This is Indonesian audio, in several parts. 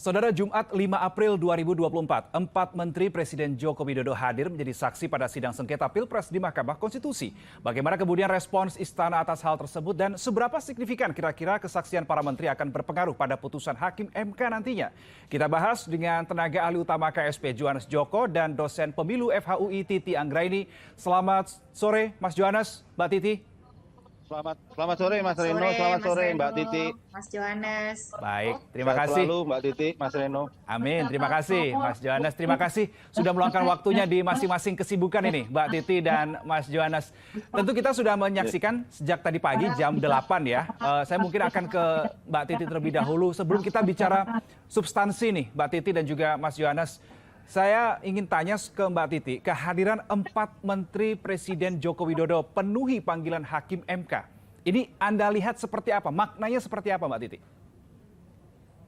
Saudara, Jumat 5 April 2024, 4 Menteri Presiden Joko Widodo hadir menjadi saksi pada sidang sengketa Pilpres di Mahkamah Konstitusi. Bagaimana kemudian respons Istana atas hal tersebut dan seberapa signifikan kira-kira kesaksian para menteri akan berpengaruh pada putusan Hakim MK nantinya? Kita bahas dengan tenaga ahli utama KSP Johannes Joko dan dosen pemilu FHUI Titi Anggraini. Selamat sore Mas Johannes, Mbak Titi. Selamat sore Mas Reno, selamat sore Mbak Titi. Mas Johannes. Baik, terima kasih. Selalu Mbak Titi, Mas Reno. Amin, terima kasih Mas Johannes. Terima kasih sudah meluangkan waktunya di masing-masing kesibukan ini, Mbak Titi dan Mas Johannes. Tentu kita sudah menyaksikan sejak tadi pagi jam 8 ya. Saya mungkin akan ke Mbak Titi terlebih dahulu sebelum kita bicara substansi nih, Mbak Titi dan juga Mas Johannes. Saya ingin tanya ke Mbak Titi, kehadiran 4 Menteri Presiden Joko Widodo penuhi panggilan Hakim MK. Ini Anda lihat seperti apa? Maknanya seperti apa, Mbak Titi?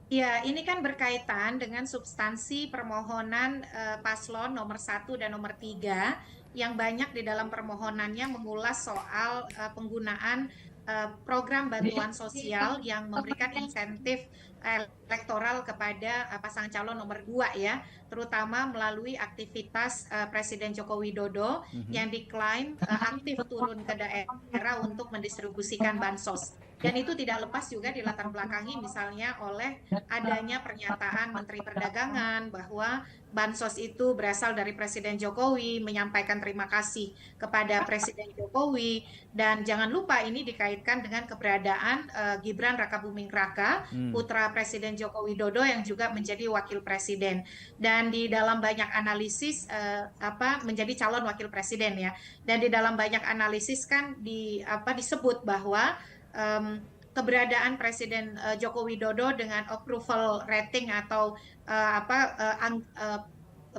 Ya, ini kan berkaitan dengan substansi permohonan paslon nomor 1 dan nomor 3 yang banyak di dalam permohonannya mengulas soal penggunaan program bantuan sosial yang memberikan insentif elektoral kepada pasangan calon nomor 2 ya, terutama melalui aktivitas Presiden Joko Widodo yang diklaim aktif turun ke daerah untuk mendistribusikan bansos. Dan itu tidak lepas juga dilatar belakangi misalnya oleh adanya pernyataan Menteri Perdagangan bahwa bansos itu berasal dari Presiden Jokowi, menyampaikan terima kasih kepada Presiden Jokowi, dan jangan lupa ini dikaitkan dengan keberadaan Gibran Rakabuming Raka, putra Presiden Joko Widodo yang juga menjadi wakil presiden. Dan di dalam banyak analisis menjadi calon wakil presiden ya. Dan di dalam banyak analisis kan disebut bahwa keberadaan Presiden Joko Widodo dengan approval rating atau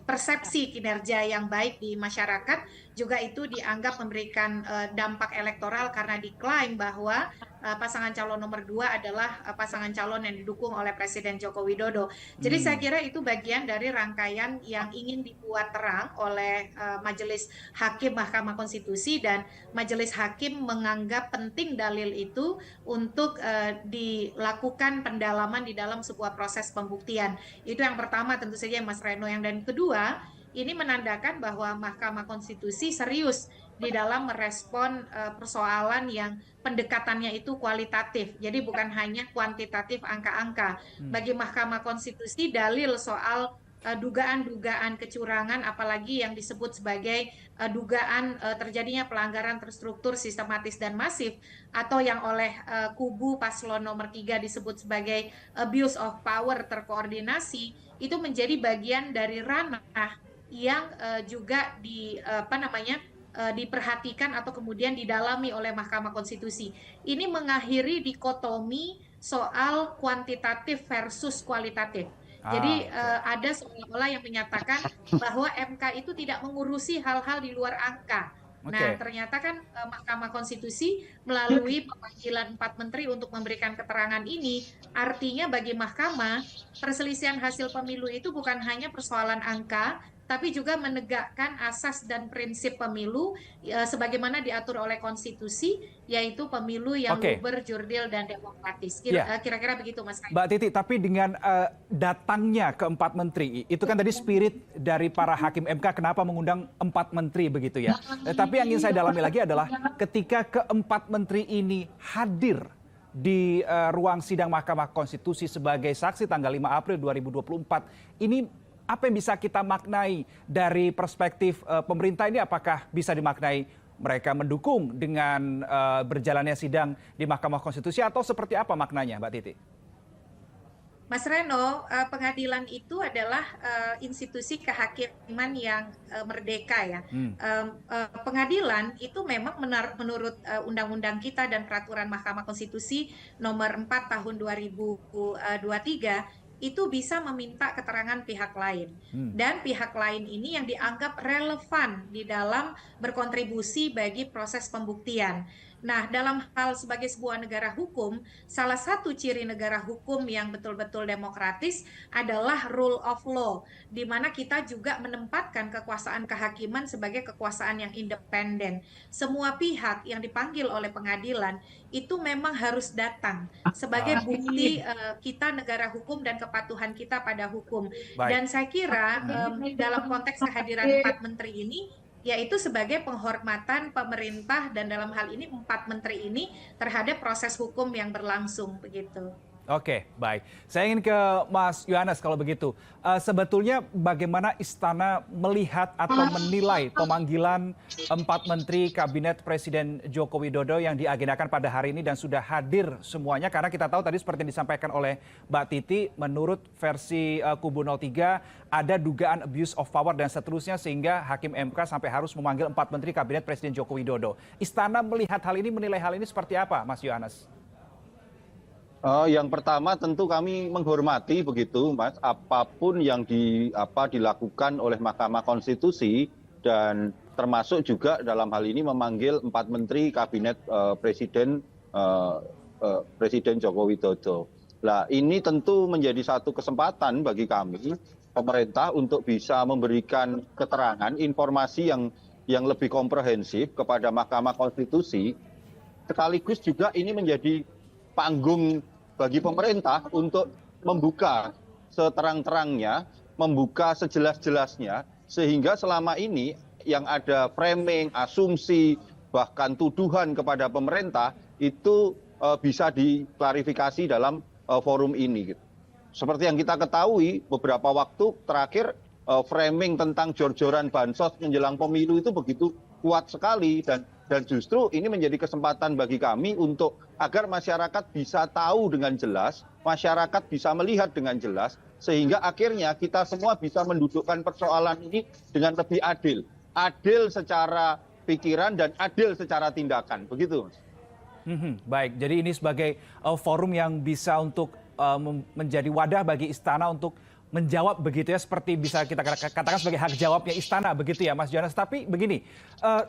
persepsi kinerja yang baik di masyarakat juga itu dianggap memberikan dampak elektoral karena diklaim bahwa pasangan calon nomor 2 adalah pasangan calon yang didukung oleh Presiden Joko Widodo. Jadi saya kira itu bagian dari rangkaian yang ingin dibuat terang oleh Majelis Hakim Mahkamah Konstitusi, dan Majelis Hakim menganggap penting dalil itu untuk dilakukan pendalaman di dalam sebuah proses pembuktian. Itu yang pertama tentu saja Mas Reno. Dan kedua, ini menandakan bahwa Mahkamah Konstitusi serius di dalam merespon persoalan yang pendekatannya itu kualitatif. Jadi bukan hanya kuantitatif angka-angka. Bagi Mahkamah Konstitusi, dalil soal dugaan-dugaan kecurangan, apalagi yang disebut sebagai dugaan terjadinya pelanggaran terstruktur, sistematis, dan masif, atau yang oleh kubu paslon nomor 3 disebut sebagai abuse of power terkoordinasi, itu menjadi bagian dari ranah yang juga diperhatikan atau kemudian didalami oleh Mahkamah Konstitusi. Ini mengakhiri dikotomi soal kuantitatif versus kualitatif. Jadi ada seolah-olah yang menyatakan bahwa MK itu tidak mengurusi hal-hal di luar angka. Nah, ternyata kan Mahkamah Konstitusi melalui pemanggilan 4 menteri untuk memberikan keterangan ini, artinya bagi Mahkamah, perselisihan hasil pemilu itu bukan hanya persoalan angka, tapi juga menegakkan asas dan prinsip pemilu sebagaimana diatur oleh konstitusi, yaitu pemilu yang luber, jurdil, dan demokratis. Kira-kira begitu, Mas Reno. Mbak Titi, tapi dengan datangnya ke 4 menteri, itu kan tadi spirit dari para hakim MK kenapa mengundang 4 menteri begitu ya. Tapi yang ingin saya dalami lagi adalah ketika ke-4 menteri ini hadir di ruang sidang Mahkamah Konstitusi sebagai saksi tanggal 5 April 2024, ini apa yang bisa kita maknai dari perspektif pemerintah ini? Apakah bisa dimaknai mereka mendukung dengan berjalannya sidang di Mahkamah Konstitusi atau seperti apa maknanya, Mbak Titi? Mas Reno, pengadilan itu adalah institusi kehakiman yang merdeka ya. Pengadilan itu memang menurut undang-undang kita dan peraturan Mahkamah Konstitusi nomor 4 tahun 2023 itu bisa meminta keterangan pihak lain. Dan pihak lain ini yang dianggap relevan di dalam berkontribusi bagi proses pembuktian. Nah, dalam hal sebagai sebuah negara hukum, salah satu ciri negara hukum yang betul-betul demokratis adalah rule of law, di mana kita juga menempatkan kekuasaan kehakiman sebagai kekuasaan yang independen. Semua pihak yang dipanggil oleh pengadilan itu memang harus datang sebagai bukti kita negara hukum dan kepatuhan kita pada hukum. Baik. Dan saya kira dalam konteks kehadiran 4 menteri ini, yaitu sebagai penghormatan pemerintah dan dalam hal ini 4 menteri ini terhadap proses hukum yang berlangsung begitu. Oke, baik. Saya ingin ke Mas Yohanes kalau begitu. Sebetulnya bagaimana Istana melihat atau menilai pemanggilan 4 Menteri Kabinet Presiden Joko Widodo yang diagendakan pada hari ini dan sudah hadir semuanya? Karena kita tahu tadi seperti yang disampaikan oleh Mbak Titi, menurut versi kubu 03 ada dugaan abuse of power dan seterusnya sehingga Hakim MK sampai harus memanggil 4 Menteri Kabinet Presiden Joko Widodo. Istana melihat hal ini, menilai hal ini seperti apa, Mas Yohanes? Yang pertama tentu kami menghormati begitu, Mas, apapun yang dilakukan oleh Mahkamah Konstitusi dan termasuk juga dalam hal ini memanggil 4 Menteri Kabinet Presiden Joko Widodo. Nah, ini tentu menjadi satu kesempatan bagi kami pemerintah untuk bisa memberikan keterangan, informasi yang lebih komprehensif kepada Mahkamah Konstitusi. Sekaligus juga ini menjadi panggung bagi pemerintah untuk membuka seterang-terangnya, membuka sejelas-jelasnya, sehingga selama ini yang ada framing, asumsi, bahkan tuduhan kepada pemerintah itu bisa diklarifikasi dalam forum ini. Seperti yang kita ketahui, beberapa waktu terakhir framing tentang jor-joran bansos menjelang pemilu itu begitu kuat sekali dan justru ini menjadi kesempatan bagi kami untuk agar masyarakat bisa tahu dengan jelas, masyarakat bisa melihat dengan jelas, sehingga akhirnya kita semua bisa mendudukkan persoalan ini dengan lebih adil. Adil secara pikiran dan adil secara tindakan, begitu. Baik, jadi ini sebagai forum yang bisa untuk menjadi wadah bagi Istana untuk menjawab begitu ya, seperti bisa kita katakan sebagai hak jawabnya Istana begitu ya, Mas Yohanes. Tapi begini,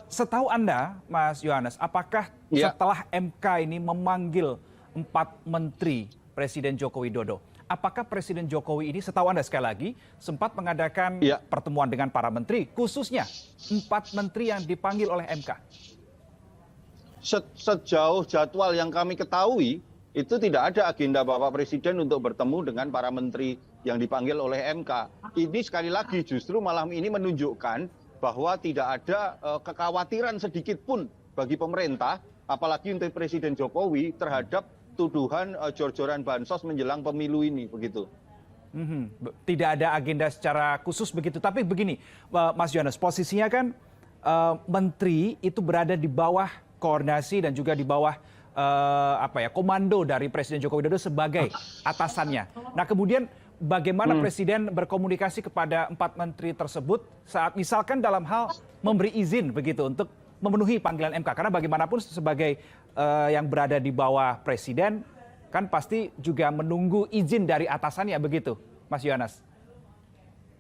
setahu Anda, Mas Yohanes, apakah setelah MK ini memanggil 4 Menteri Presiden Joko Widodo, apakah Presiden Jokowi ini, setahu Anda sekali lagi, sempat mengadakan pertemuan dengan para menteri, khususnya 4 menteri yang dipanggil oleh MK? Sejauh jadwal yang kami ketahui, itu tidak ada agenda Bapak Presiden untuk bertemu dengan para menteri yang dipanggil oleh MK. Ini sekali lagi justru malam ini menunjukkan bahwa tidak ada kekhawatiran sedikit pun bagi pemerintah, apalagi untuk Presiden Jokowi terhadap tuduhan jor-joran bansos menjelang pemilu ini, begitu. Tidak ada agenda secara khusus begitu. Tapi begini, Mas Yohanes, posisinya kan menteri itu berada di bawah koordinasi dan juga di bawah komando dari Presiden Joko Widodo sebagai atasannya. Nah, kemudian bagaimana Presiden berkomunikasi kepada 4 menteri tersebut saat misalkan dalam hal memberi izin begitu untuk memenuhi panggilan MK? Karena bagaimanapun sebagai yang berada di bawah Presiden kan pasti juga menunggu izin dari atasannya begitu, Mas Yohanes.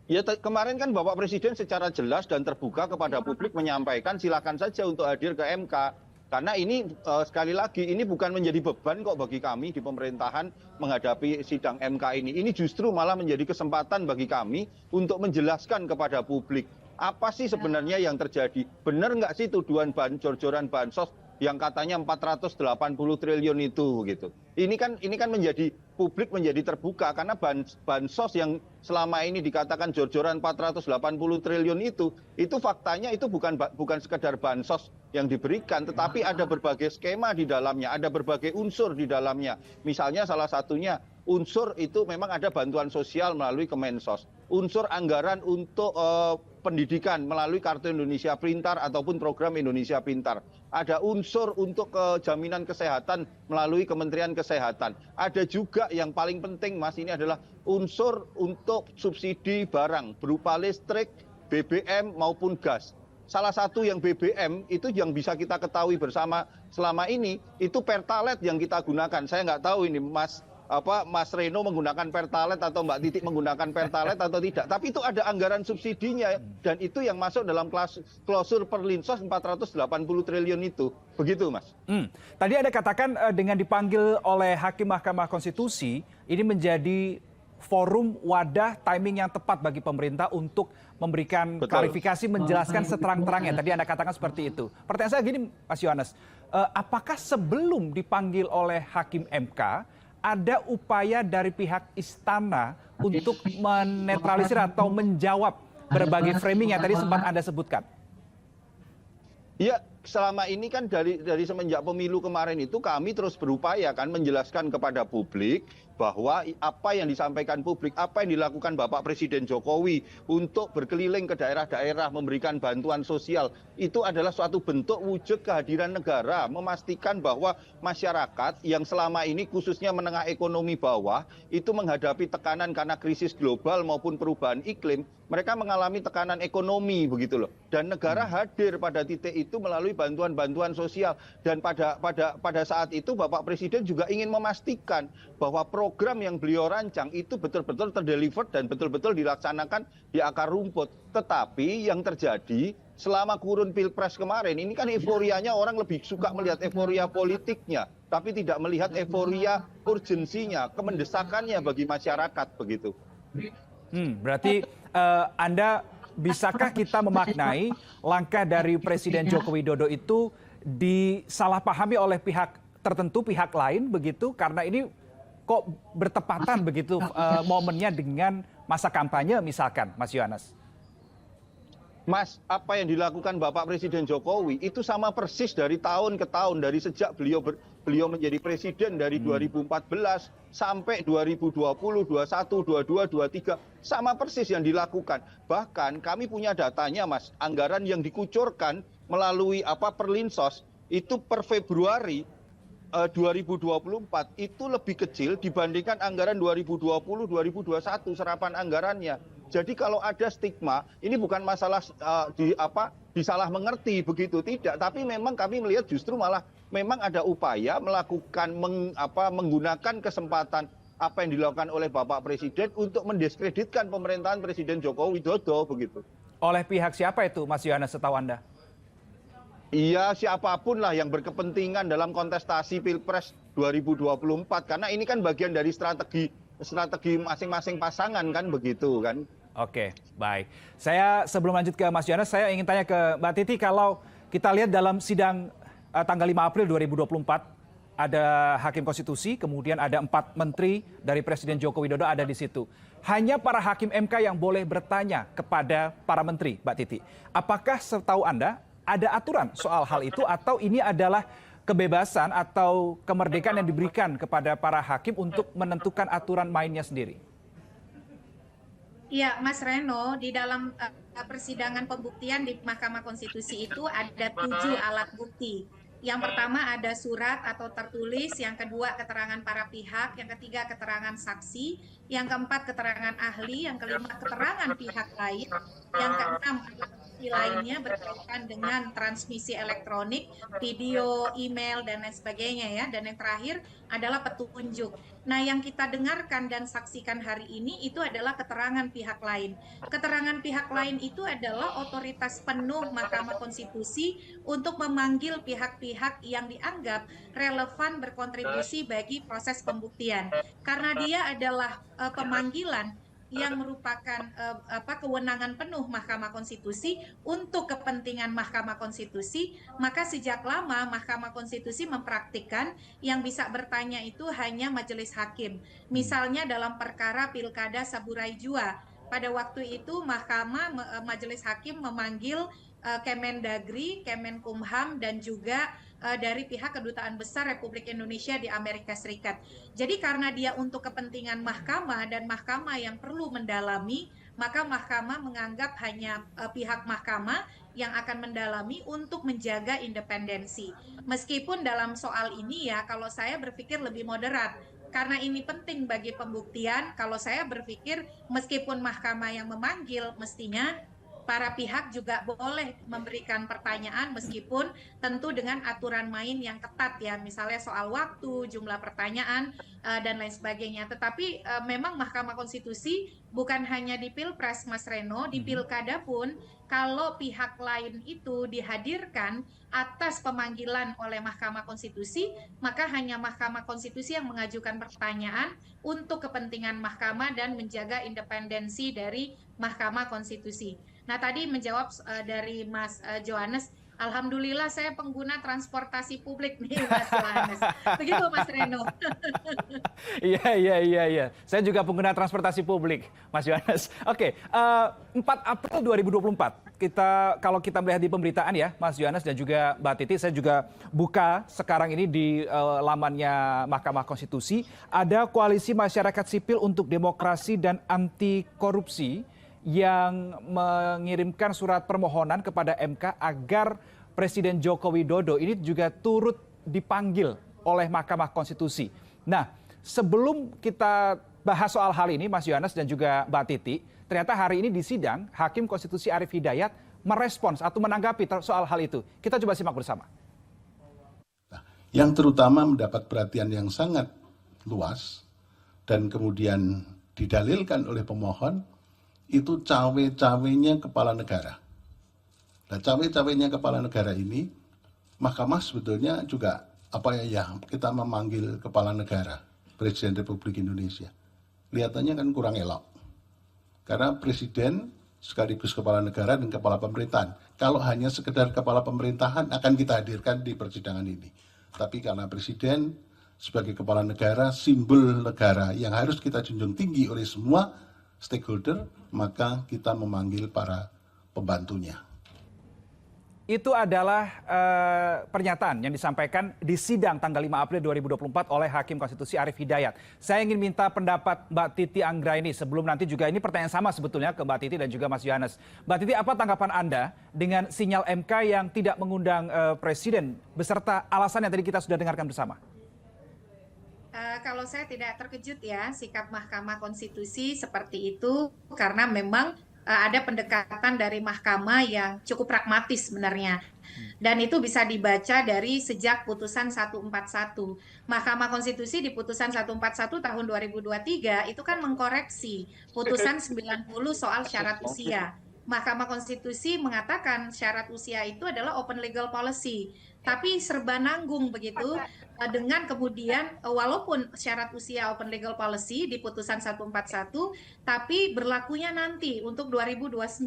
Ya, kemarin kan Bapak Presiden secara jelas dan terbuka kepada publik menyampaikan silakan saja untuk hadir ke MK. Karena ini sekali lagi ini bukan menjadi beban kok bagi kami di pemerintahan menghadapi sidang MK ini. Ini justru malah menjadi kesempatan bagi kami untuk menjelaskan kepada publik apa sih sebenarnya yang terjadi. Benar nggak sih tuduhan jor-joran bansos yang katanya 480 triliun itu gitu. Ini kan menjadi publik menjadi terbuka karena bansos yang selama ini dikatakan jor-joran 480 triliun itu faktanya itu bukan sekedar bansos yang diberikan, tetapi ada berbagai skema di dalamnya, ada berbagai unsur di dalamnya. Misalnya salah satunya unsur itu memang ada bantuan sosial melalui Kemensos, unsur anggaran untuk pendidikan melalui Kartu Indonesia Pintar ataupun program Indonesia Pintar. Ada unsur untuk jaminan kesehatan melalui Kementerian Kesehatan. Ada juga yang paling penting, Mas, ini adalah unsur untuk subsidi barang berupa listrik, BBM maupun gas. Salah satu yang BBM itu yang bisa kita ketahui bersama selama ini itu Pertalite yang kita gunakan. Saya nggak tahu ini Mas Mas Reno menggunakan Pertalite atau Mbak Titi menggunakan Pertalite atau tidak. Tapi itu ada anggaran subsidinya dan itu yang masuk dalam klosur Perlinsos 480 triliun itu. Begitu, Mas. Tadi Anda katakan dengan dipanggil oleh Hakim Mahkamah Konstitusi, ini menjadi forum wadah timing yang tepat bagi pemerintah untuk memberikan klarifikasi, menjelaskan seterang-terangnya. Tadi Anda katakan seperti itu. Pertanyaan saya gini, Mas Yohanes, apakah sebelum dipanggil oleh Hakim MK, ada upaya dari pihak istana untuk menetralisir atau menjawab berbagai framing yang tadi sempat Anda sebutkan? Ya, selama ini kan dari semenjak pemilu kemarin itu kami terus berupaya kan menjelaskan kepada publik bahwa apa yang disampaikan publik, apa yang dilakukan Bapak Presiden Jokowi untuk berkeliling ke daerah-daerah memberikan bantuan sosial, itu adalah suatu bentuk wujud kehadiran negara, memastikan bahwa masyarakat yang selama ini khususnya menengah ekonomi bawah itu menghadapi tekanan karena krisis global maupun perubahan iklim, mereka mengalami tekanan ekonomi begitu loh. Dan negara hadir pada titik itu melalui bantuan-bantuan sosial. Dan pada saat itu Bapak Presiden juga ingin memastikan bahwa program yang beliau rancang itu betul-betul terdeliver dan betul-betul dilaksanakan di akar rumput. Tetapi yang terjadi selama kurun Pilpres kemarin ini kan euforianya orang lebih suka melihat euforia politiknya, tapi tidak melihat euforia urgensinya, kemendesakannya bagi masyarakat begitu. Berarti Anda bisakah kita memaknai langkah dari Presiden Joko Widodo itu disalahpahami oleh pihak tertentu, pihak lain begitu, karena ini kok bertepatan begitu momennya dengan masa kampanye misalkan, Mas Yohanes? Mas, apa yang dilakukan Bapak Presiden Jokowi itu sama persis dari tahun ke tahun, dari sejak beliau menjadi presiden dari 2014 sampai 2020, 21, 22, 23, sama persis yang dilakukan. Bahkan kami punya datanya, Mas, anggaran yang dikucurkan melalui Perlinsos itu per Februari 2024 itu lebih kecil dibandingkan anggaran 2020-2021 serapan anggarannya. Jadi kalau ada stigma, ini bukan masalah disalah mengerti begitu, tidak. Tapi memang kami melihat justru malah memang ada upaya melakukan menggunakan kesempatan apa yang dilakukan oleh Bapak Presiden untuk mendiskreditkan pemerintahan Presiden Joko Widodo begitu. Oleh pihak siapa itu, Mas Yohanes, setahu Anda? Iya, siapapun lah yang berkepentingan dalam kontestasi Pilpres 2024, karena ini kan bagian dari strategi masing-masing pasangan kan begitu kan. Oke, baik. Saya sebelum lanjut ke Mas Yohanes, saya ingin tanya ke Mbak Titi, kalau kita lihat dalam sidang tanggal 5 April 2024, ada Hakim Konstitusi, kemudian ada 4 menteri dari Presiden Joko Widodo ada di situ. Hanya para Hakim MK yang boleh bertanya kepada para menteri, Mbak Titi. Apakah setahu Anda ada aturan soal hal itu atau ini adalah kebebasan atau kemerdekaan yang diberikan kepada para hakim untuk menentukan aturan mainnya sendiri? Ya, Mas Reno, di dalam persidangan pembuktian di Mahkamah Konstitusi itu ada 7 alat bukti. Yang pertama ada surat atau tertulis, yang kedua keterangan para pihak, yang ketiga keterangan saksi, yang keempat keterangan ahli, yang kelima keterangan pihak lain, yang keenam lainnya berkaitan dengan transmisi elektronik, video, email, dan lain sebagainya ya. Dan yang terakhir adalah petunjuk. Nah, yang kita dengarkan dan saksikan hari ini itu adalah keterangan pihak lain. Keterangan pihak lain itu adalah otoritas penuh Mahkamah Konstitusi untuk memanggil pihak-pihak yang dianggap relevan berkontribusi bagi proses pembuktian. Karena dia adalah pemanggilan yang merupakan kewenangan penuh Mahkamah Konstitusi untuk kepentingan Mahkamah Konstitusi, maka sejak lama Mahkamah Konstitusi mempraktikkan yang bisa bertanya itu hanya majelis hakim. Misalnya dalam perkara Pilkada Saburai Jua, pada waktu itu majelis hakim memanggil Kemendagri, Kemenkumham, dan juga dari pihak Kedutaan Besar Republik Indonesia di Amerika Serikat. Jadi karena dia untuk kepentingan mahkamah dan mahkamah yang perlu mendalami, maka mahkamah menganggap hanya pihak mahkamah yang akan mendalami untuk menjaga independensi. Meskipun dalam soal ini ya, kalau saya berpikir lebih moderat, karena ini penting bagi pembuktian, kalau saya berpikir meskipun mahkamah yang memanggil, mestinya para pihak juga boleh memberikan pertanyaan meskipun tentu dengan aturan main yang ketat ya, misalnya soal waktu, jumlah pertanyaan, dan lain sebagainya. Tetapi memang Mahkamah Konstitusi bukan hanya di Pilpres, Mas Reno, di Pilkada pun kalau pihak lain itu dihadirkan atas pemanggilan oleh Mahkamah Konstitusi, maka hanya Mahkamah Konstitusi yang mengajukan pertanyaan untuk kepentingan Mahkamah dan menjaga independensi dari Mahkamah Konstitusi. Nah, tadi menjawab dari Mas Johannes, alhamdulillah saya pengguna transportasi publik nih, Mas Johannes. Begitu, Mas Reno. Iya. Saya juga pengguna transportasi publik, Mas Yohanes. Oke, 4 April 2024, kalau kita melihat di pemberitaan ya, Mas Yohanes dan juga Mbak Titi, saya juga buka sekarang ini di lamannya Mahkamah Konstitusi, ada Koalisi Masyarakat Sipil untuk Demokrasi dan Anti Korupsi yang mengirimkan surat permohonan kepada MK agar Presiden Joko Widodo ini juga turut dipanggil oleh Mahkamah Konstitusi. Nah, sebelum kita bahas soal hal ini, Mas Yohanes dan juga Mbak Titi, ternyata hari ini di sidang, Hakim Konstitusi Arief Hidayat merespons atau menanggapi soal hal itu. Kita coba simak bersama. Nah, yang terutama mendapat perhatian yang sangat luas dan kemudian didalilkan oleh pemohon, itu cawe-cawenya kepala negara. Nah, cawe-cawenya kepala negara ini, Mahkamah sebetulnya juga kita memanggil kepala negara, Presiden Republik Indonesia. Kelihatannya kan kurang elok. Karena Presiden sekaligus kepala negara dan kepala pemerintahan. Kalau hanya sekedar kepala pemerintahan akan kita hadirkan di persidangan ini. Tapi karena Presiden sebagai kepala negara, simbol negara yang harus kita junjung tinggi oleh semua stakeholder, maka kita memanggil para pembantunya. Itu adalah pernyataan yang disampaikan di sidang tanggal 5 April 2024 oleh Hakim Konstitusi Arief Hidayat. Saya ingin minta pendapat Mbak Titi Anggraini sebelum nanti juga ini pertanyaan sama sebetulnya ke Mbak Titi dan juga Mas Yohanes. Mbak Titi, apa tanggapan Anda dengan sinyal MK yang tidak mengundang Presiden beserta alasan yang tadi kita sudah dengarkan bersama? Kalau saya tidak terkejut ya sikap Mahkamah Konstitusi seperti itu, karena memang ada pendekatan dari Mahkamah yang cukup pragmatis sebenarnya. Dan itu bisa dibaca dari sejak putusan 141. Mahkamah Konstitusi di putusan 141 tahun 2023 itu kan mengkoreksi putusan 90 soal syarat usia. Mahkamah Konstitusi mengatakan syarat usia itu adalah open legal policy. Tapi serba nanggung begitu dengan kemudian walaupun syarat usia open legal policy di putusan 141, tapi berlakunya nanti untuk 2029,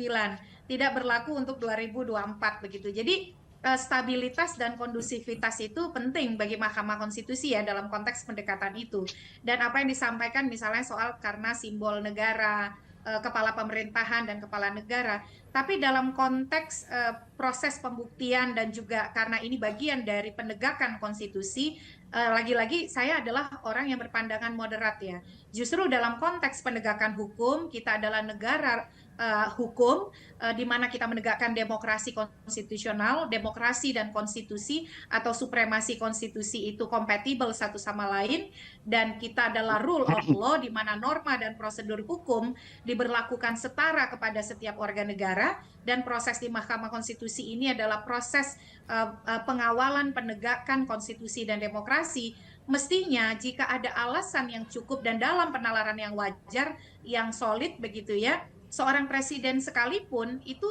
tidak berlaku untuk 2024 begitu. Jadi stabilitas dan kondusivitas itu penting bagi Mahkamah Konstitusi ya dalam konteks pendekatan itu. Dan apa yang disampaikan misalnya soal karena simbol negara, kepala pemerintahan dan kepala negara, tapi dalam konteks proses pembuktian dan juga karena ini bagian dari penegakan konstitusi, lagi-lagi saya adalah orang yang berpandangan moderat ya. Justru dalam konteks penegakan hukum, kita adalah negara hukum di mana kita menegakkan demokrasi konstitusional, demokrasi dan konstitusi atau supremasi konstitusi itu kompatibel satu sama lain, dan kita adalah rule of law di mana norma dan prosedur hukum diberlakukan setara kepada setiap warga negara, dan proses di Mahkamah Konstitusi ini adalah proses pengawalan penegakan konstitusi dan demokrasi. Mestinya jika ada alasan yang cukup dan dalam penalaran yang wajar, yang solid begitu ya, seorang presiden sekalipun itu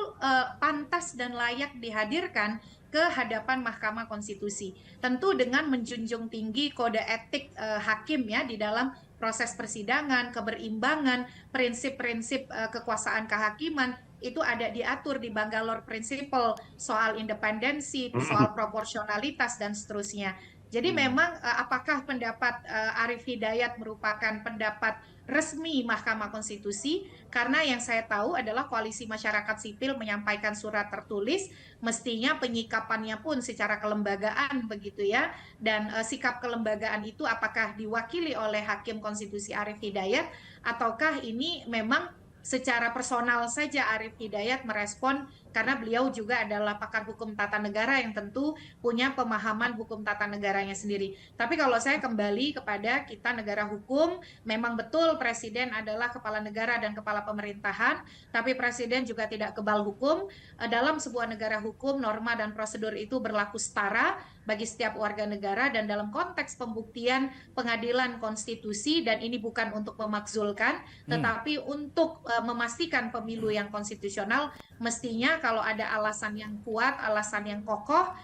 pantas dan layak dihadirkan ke hadapan Mahkamah Konstitusi. Tentu dengan menjunjung tinggi kode etik hakim ya di dalam proses persidangan, keberimbangan, prinsip-prinsip kekuasaan kehakiman itu ada diatur di Bangalore Principle soal independensi, soal proporsionalitas dan seterusnya. Jadi memang apakah pendapat Arief Hidayat merupakan pendapat resmi Mahkamah Konstitusi? Karena yang saya tahu adalah Koalisi Masyarakat Sipil menyampaikan surat tertulis, mestinya penyikapannya pun secara kelembagaan begitu ya. Dan sikap kelembagaan itu apakah diwakili oleh Hakim Konstitusi Arief Hidayat, ataukah ini memang secara personal saja Arief Hidayat merespon karena beliau juga adalah pakar hukum tata negara yang tentu punya pemahaman hukum tata negaranya sendiri. Tapi kalau saya kembali kepada kita negara hukum, memang betul presiden adalah kepala negara dan kepala pemerintahan, tapi presiden juga tidak kebal hukum. Dalam sebuah negara hukum, norma dan prosedur itu berlaku setara bagi setiap warga negara, dan dalam konteks pembuktian pengadilan konstitusi, dan ini bukan untuk memakzulkan, tetapi untuk memastikan pemilu yang konstitusional, mestinya kalau ada alasan yang kuat, alasan yang kokoh,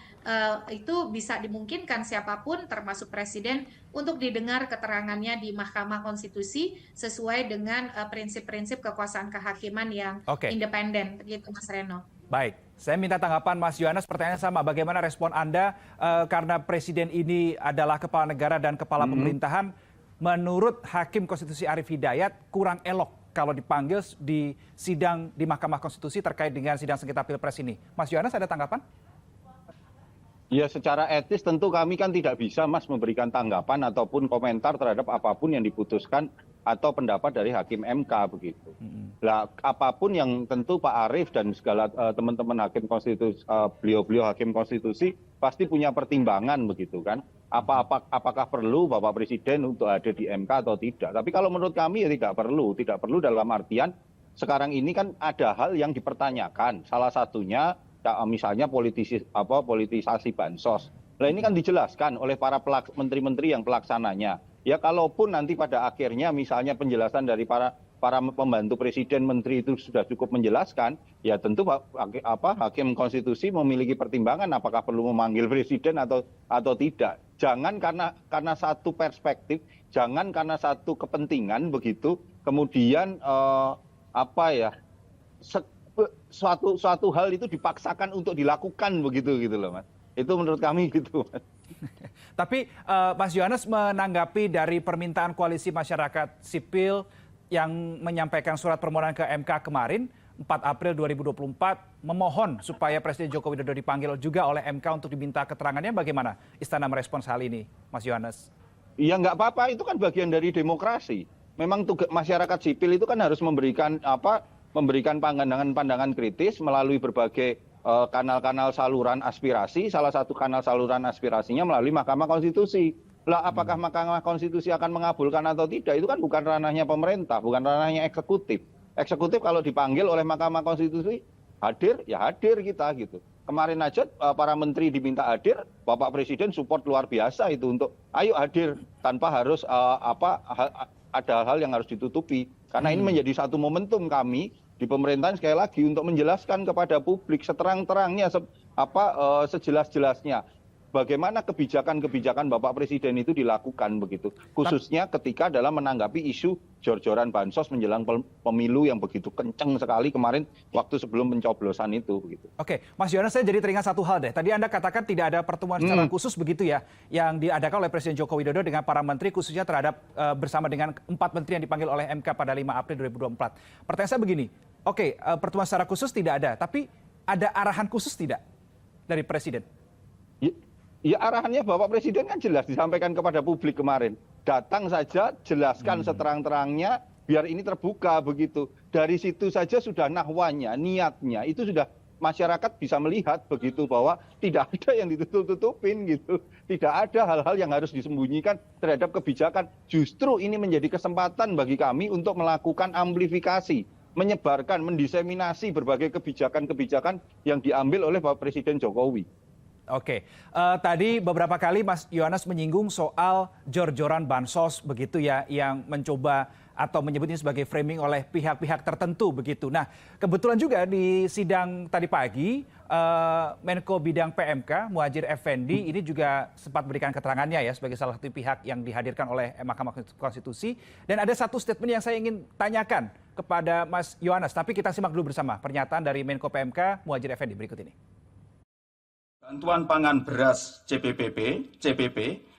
itu bisa dimungkinkan siapapun termasuk presiden untuk didengar keterangannya di Mahkamah Konstitusi sesuai dengan prinsip-prinsip kekuasaan kehakiman yang independen, begitu Mas Reno. Baik, saya minta tanggapan Mas Yohanes. Pertanyaan sama, bagaimana respon Anda karena presiden ini adalah kepala negara dan kepala pemerintahan, menurut Hakim Konstitusi Arief Hidayat kurang elok kalau dipanggil di sidang di Mahkamah Konstitusi terkait dengan sidang sengketa Pilpres ini. Mas Yohanes ada tanggapan? Ya, secara etis tentu kami kan tidak bisa, Mas, memberikan tanggapan ataupun komentar terhadap apapun yang diputuskan atau pendapat dari Hakim MK begitu. Nah, apapun yang tentu Pak Arief dan segala teman-teman Hakim Konstitusi, beliau-beliau Hakim Konstitusi pasti punya pertimbangan begitu kan. Apakah perlu Bapak Presiden untuk ada di MK atau tidak? Tapi kalau menurut kami ya tidak perlu dalam artian sekarang ini kan ada hal yang dipertanyakan. Salah satunya misalnya politisasi bansos. Nah, ini kan dijelaskan oleh para menteri-menteri yang pelaksananya. Ya kalaupun nanti pada akhirnya misalnya penjelasan dari para pembantu presiden, menteri itu sudah cukup menjelaskan, ya tentu Hakim Konstitusi memiliki pertimbangan apakah perlu memanggil presiden atau tidak. Jangan karena satu perspektif, jangan karena satu kepentingan begitu, kemudian suatu hal itu dipaksakan untuk dilakukan begitu gitu loh, Mas. Itu menurut kami gitu, Mas. Tapi Mas Yohanes menanggapi dari permintaan koalisi masyarakat sipil yang menyampaikan surat permohonan ke MK kemarin, 4 April 2024, memohon supaya Presiden Joko Widodo dipanggil juga oleh MK untuk diminta keterangannya. Bagaimana Istana merespons hal ini, Mas Yohanes? Iya, nggak apa-apa, itu kan bagian dari demokrasi. Memang masyarakat sipil itu kan harus memberikan pandangan kritis melalui berbagai kanal-kanal saluran aspirasi. Salah satu kanal saluran aspirasinya melalui Mahkamah Konstitusi. Lah, apakah Mahkamah Konstitusi akan mengabulkan atau tidak, itu kan bukan ranahnya pemerintah, bukan ranahnya eksekutif. Eksekutif kalau dipanggil oleh Mahkamah Konstitusi hadir, ya hadir kita gitu. Kemarin aja para menteri diminta hadir, Bapak Presiden support luar biasa itu untuk ayo hadir tanpa harus ada hal yang harus ditutupi. Karena ini menjadi satu momentum kami di pemerintahan sekali lagi untuk menjelaskan kepada publik seterang-terangnya, sejelas-jelasnya bagaimana kebijakan-kebijakan Bapak Presiden itu dilakukan begitu. Khususnya ketika dalam menanggapi isu jor-joran bansos menjelang pemilu yang begitu kenceng sekali kemarin waktu sebelum pencoblosan itu begitu. Oke, Mas Yohanes, saya jadi teringat satu hal deh. Tadi Anda katakan tidak ada pertemuan secara khusus begitu ya, yang diadakan oleh Presiden Joko Widodo dengan para menteri, khususnya terhadap bersama dengan 4 menteri yang dipanggil oleh MK pada 5 April 2024. Pertanyaan saya begini, oke, pertemuan secara khusus tidak ada, tapi ada arahan khusus tidak dari Presiden? Ya arahannya Bapak Presiden kan jelas disampaikan kepada publik kemarin. Datang saja, jelaskan seterang-terangnya, biar ini terbuka begitu. Dari situ saja sudah nahwanya, niatnya, itu sudah masyarakat bisa melihat begitu bahwa tidak ada yang ditutup-tutupin gitu. Tidak ada hal-hal yang harus disembunyikan terhadap kebijakan. Justru ini menjadi kesempatan bagi kami untuk melakukan amplifikasi, menyebarkan, mendiseminasi berbagai kebijakan-kebijakan yang diambil oleh Bapak Presiden Jokowi. Oke, tadi beberapa kali Mas Yohanes menyinggung soal jor-joran bansos begitu ya, yang mencoba atau menyebutnya sebagai framing oleh pihak-pihak tertentu begitu. Nah, kebetulan juga di sidang tadi pagi, Menko Bidang PMK Muhadjir Effendi ini juga sempat berikan keterangannya ya sebagai salah satu pihak yang dihadirkan oleh Mahkamah Konstitusi. Dan ada satu statement yang saya ingin tanyakan kepada Mas Yohanes, tapi kita simak dulu bersama pernyataan dari Menko PMK Muhadjir Effendi berikut ini. Bantuan pangan beras CPP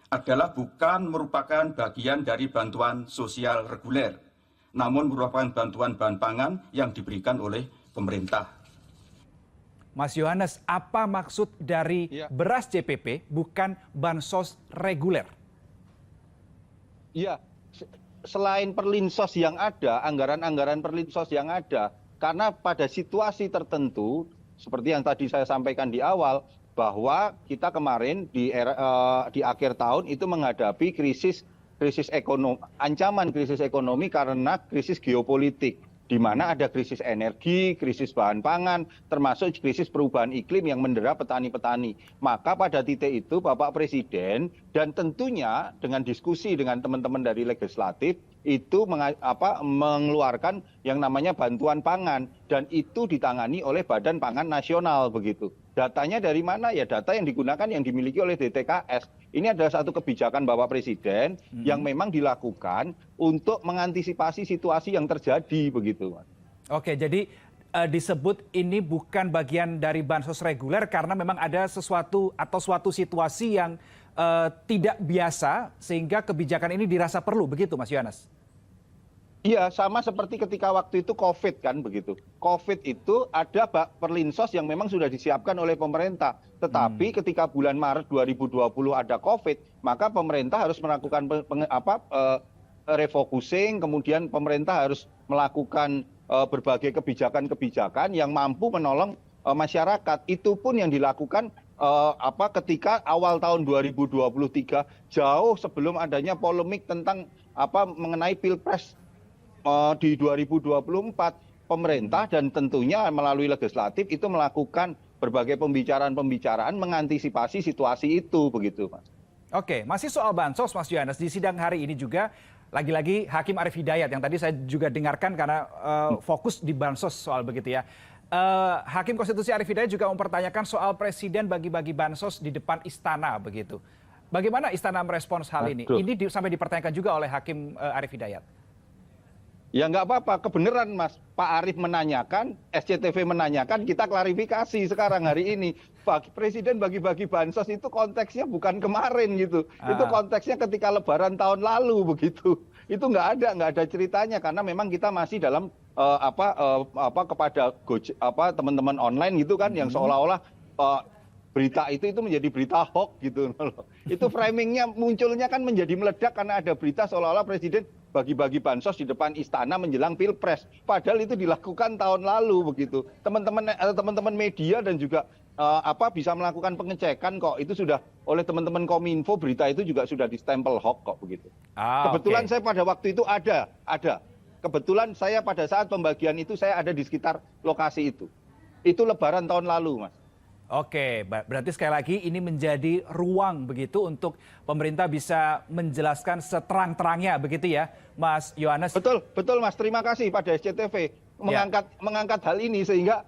adalah bukan merupakan bagian dari bantuan sosial reguler, namun merupakan bantuan bahan pangan yang diberikan oleh pemerintah. Mas Yohanes, apa maksud dari beras CPP bukan bansos reguler? Iya, selain perlinsos yang ada, anggaran-anggaran perlinsos yang ada, karena pada situasi tertentu seperti yang tadi saya sampaikan di awal, bahwa kita kemarin di akhir tahun itu menghadapi ancaman krisis ekonomi karena krisis geopolitik, di mana ada krisis energi, krisis bahan pangan, termasuk krisis perubahan iklim yang mendera petani-petani. Maka pada titik itu Bapak Presiden dan tentunya dengan diskusi dengan teman-teman dari legislatif itu mengeluarkan yang namanya bantuan pangan, dan itu ditangani oleh Badan Pangan Nasional begitu. Datanya dari mana? Ya data yang digunakan yang dimiliki oleh DTKS. Ini adalah satu kebijakan Bapak Presiden yang memang dilakukan untuk mengantisipasi situasi yang terjadi begitu, Mas. Oke, jadi disebut ini bukan bagian dari bansos reguler karena memang ada sesuatu atau suatu situasi yang tidak biasa sehingga kebijakan ini dirasa perlu, begitu Mas Yohanes? Iya, sama seperti ketika waktu itu COVID kan begitu. COVID itu ada perlinsos yang memang sudah disiapkan oleh pemerintah. Tetapi ketika bulan Maret 2020 ada COVID, maka pemerintah harus melakukan refocusing, kemudian pemerintah harus melakukan berbagai kebijakan-kebijakan yang mampu menolong masyarakat. Itu pun yang dilakukan ketika awal tahun 2023, jauh sebelum adanya polemik tentang mengenai Pilpres di 2024, pemerintah dan tentunya melalui legislatif itu melakukan berbagai pembicaraan mengantisipasi situasi itu begitu, Mas. Oke, masih soal bansos Mas Yohanes, di sidang hari ini juga lagi-lagi Hakim Arief Hidayat yang tadi saya juga dengarkan karena fokus di bansos soal begitu ya. Hakim Konstitusi Arief Hidayat juga mempertanyakan soal presiden bagi-bagi bansos di depan istana begitu. Bagaimana istana merespons hal ini? Ini sampai dipertanyakan juga oleh Hakim Arief Hidayat. Ya nggak apa-apa, kebenaran Mas. Pak Arief menanyakan, SCTV menanyakan, kita klarifikasi sekarang hari ini. Presiden bagi-bagi bansos itu konteksnya bukan kemarin gitu. Itu konteksnya ketika Lebaran tahun lalu begitu. Itu nggak ada ceritanya karena memang kita masih dalam kepada teman-teman online gitu kan, yang seolah-olah berita itu menjadi berita hoax gitu. Itu framingnya munculnya kan menjadi meledak karena ada berita seolah-olah presiden bagi-bagi bansos di depan istana menjelang Pilpres. Padahal itu dilakukan tahun lalu begitu. Teman-teman media dan juga bisa melakukan pengecekan kok. Itu sudah oleh teman-teman Kominfo, berita itu juga sudah distempel hoax kok begitu. Kebetulan saya pada waktu itu ada. Kebetulan saya pada saat pembagian itu saya ada di sekitar lokasi itu. Itu Lebaran tahun lalu, Mas. Oke, berarti sekali lagi ini menjadi ruang begitu untuk pemerintah bisa menjelaskan seterang-terangnya begitu ya, Mas Yohanes. Betul Mas, terima kasih pada SCTV mengangkat hal ini sehingga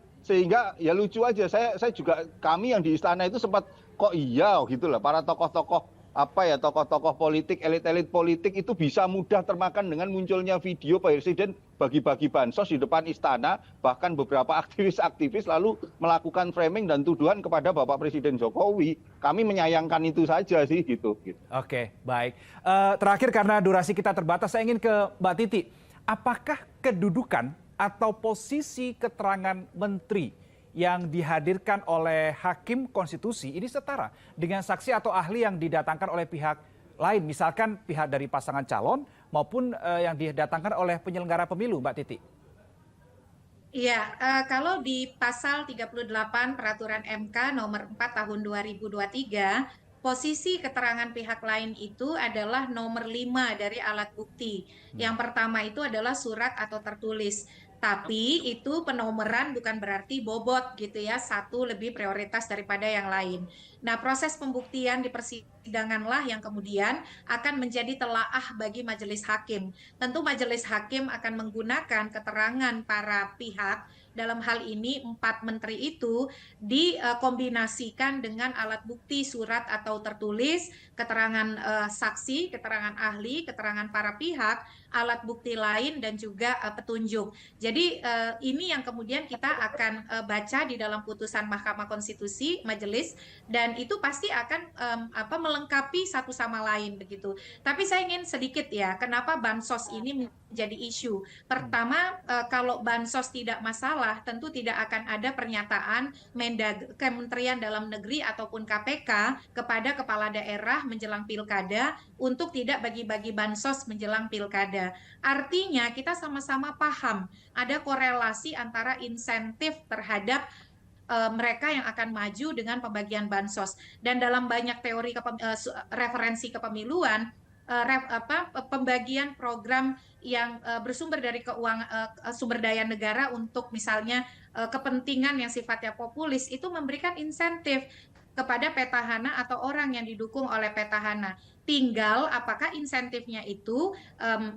ya lucu aja. Saya juga, kami yang di istana itu sempat kok iya gitu lah, para tokoh-tokoh tokoh-tokoh politik, elit-elit politik itu bisa mudah termakan dengan munculnya video Presiden bagi-bagi bansos di depan istana, bahkan beberapa aktivis-aktivis lalu melakukan framing dan tuduhan kepada Bapak Presiden Jokowi. Kami menyayangkan itu saja sih gitu. Oke, baik. Terakhir karena durasi kita terbatas, saya ingin ke Mbak Titi. Apakah kedudukan atau posisi keterangan menteri yang dihadirkan oleh Hakim Konstitusi ini setara dengan saksi atau ahli yang didatangkan oleh pihak lain, misalkan pihak dari pasangan calon maupun yang didatangkan oleh penyelenggara pemilu, Mbak Titi? Iya, kalau di pasal 38 Peraturan MK nomor 4 tahun 2023, posisi keterangan pihak lain itu adalah nomor 5 dari alat bukti. Yang pertama itu adalah surat atau tertulis. Tapi itu penomoran bukan berarti bobot gitu ya, satu lebih prioritas daripada yang lain. Nah, proses pembuktian di persidanganlah yang kemudian akan menjadi telaah bagi majelis hakim. Tentu majelis hakim akan menggunakan keterangan para pihak, dalam hal ini 4 menteri itu dikombinasikan dengan alat bukti surat atau tertulis, keterangan saksi, keterangan ahli, keterangan para pihak, alat bukti lain dan juga petunjuk. Jadi ini yang kemudian kita akan baca di dalam putusan Mahkamah Konstitusi majelis, dan itu pasti akan melengkapi satu sama lain begitu. Tapi saya ingin sedikit ya, kenapa bansos ini menjadi isu. Pertama, kalau bansos tidak masalah, tentu tidak akan ada pernyataan Kementerian Dalam Negeri ataupun KPK kepada kepala daerah menjelang pilkada untuk tidak bagi-bagi bansos menjelang pilkada. Artinya kita sama-sama paham ada korelasi antara insentif terhadap mereka yang akan maju dengan pembagian bansos. Dan dalam banyak teori referensi kepemiluan, pembagian program yang bersumber dari sumber daya negara untuk misalnya kepentingan yang sifatnya populis itu memberikan insentif kepada petahana atau orang yang didukung oleh petahana. Tinggal apakah insentifnya itu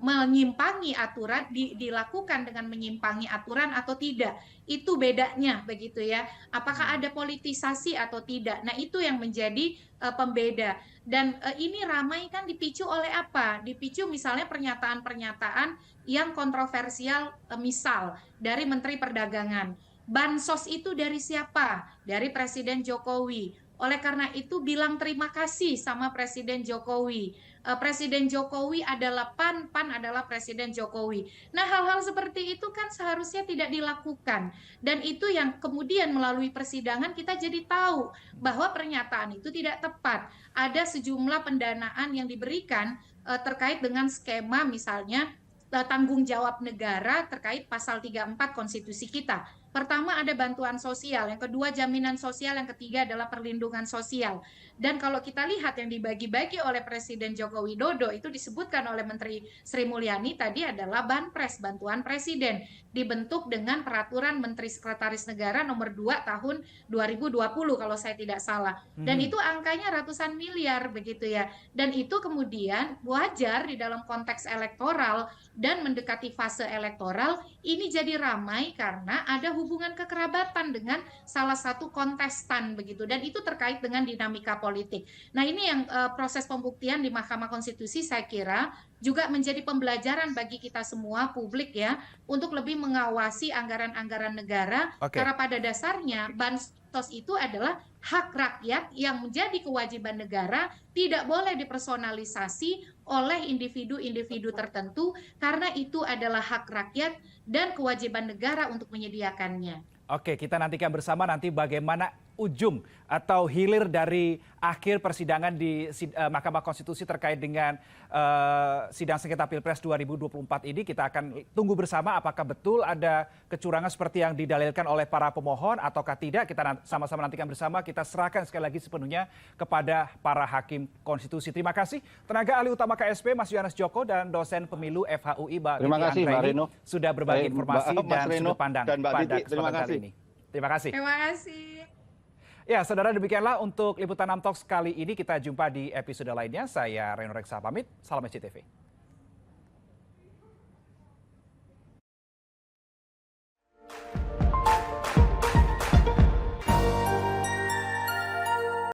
menyimpangi aturan, dilakukan dengan menyimpangi aturan atau tidak. Itu bedanya begitu ya. Apakah ada politisasi atau tidak. Nah, itu yang menjadi pembeda. Dan ini ramai kan dipicu oleh apa? Dipicu misalnya pernyataan-pernyataan yang kontroversial, misal dari Menteri Perdagangan. Bansos itu dari siapa? Dari Presiden Jokowi. Oleh karena itu bilang terima kasih sama Presiden Jokowi. Presiden Jokowi adalah PAN adalah Presiden Jokowi. Nah, hal-hal seperti itu kan seharusnya tidak dilakukan. Dan itu yang kemudian melalui persidangan kita jadi tahu bahwa pernyataan itu tidak tepat. Ada sejumlah pendanaan yang diberikan terkait dengan skema misalnya tanggung jawab negara terkait pasal 34 konstitusi kita. Pertama ada bantuan sosial, yang kedua jaminan sosial, yang ketiga adalah perlindungan sosial. Dan kalau kita lihat yang dibagi-bagi oleh Presiden Joko Widodo itu disebutkan oleh Menteri Sri Mulyani tadi adalah Banpres, bantuan presiden, dibentuk dengan peraturan Menteri Sekretaris Negara nomor 2 tahun 2020 kalau saya tidak salah. Dan itu angkanya ratusan miliar begitu ya. Dan itu kemudian wajar di dalam konteks elektoral dan mendekati fase elektoral ini jadi ramai karena ada hubungan kekerabatan dengan salah satu kontestan begitu, dan itu terkait dengan dinamika politik. Nah, ini yang proses pembuktian di Mahkamah Konstitusi saya kira juga menjadi pembelajaran bagi kita semua publik ya untuk lebih mengawasi anggaran-anggaran negara. Karena pada dasarnya bansos itu adalah hak rakyat yang menjadi kewajiban negara, tidak boleh dipersonalisasi oleh individu-individu tertentu karena itu adalah hak rakyat dan kewajiban negara untuk menyediakannya. Oke, kita nantikan bersama nanti bagaimana ujung atau hilir dari akhir persidangan di Mahkamah Konstitusi terkait dengan sidang sengketa Pilpres 2024 ini. Kita akan tunggu bersama apakah betul ada kecurangan seperti yang didalilkan oleh para pemohon ataukah tidak. Kita sama-sama nantikan bersama, kita serahkan sekali lagi sepenuhnya kepada para hakim konstitusi. Terima kasih tenaga ahli utama KSP Mas Yohanes Joko dan dosen pemilu FHUI Mbak Terima Titi kasih Mbak Anggraini Reno. sudah berbagi informasi dan sudut pandang dan Mbak pada Titi. Terima kesempatan kasih. kali ini. Terima kasih. Terima kasih. Ya, saudara, demikianlah untuk Liputan 6 Talks kali ini. Kita jumpa di episode lainnya. Saya Reno Reksa pamit. Salam SCTV.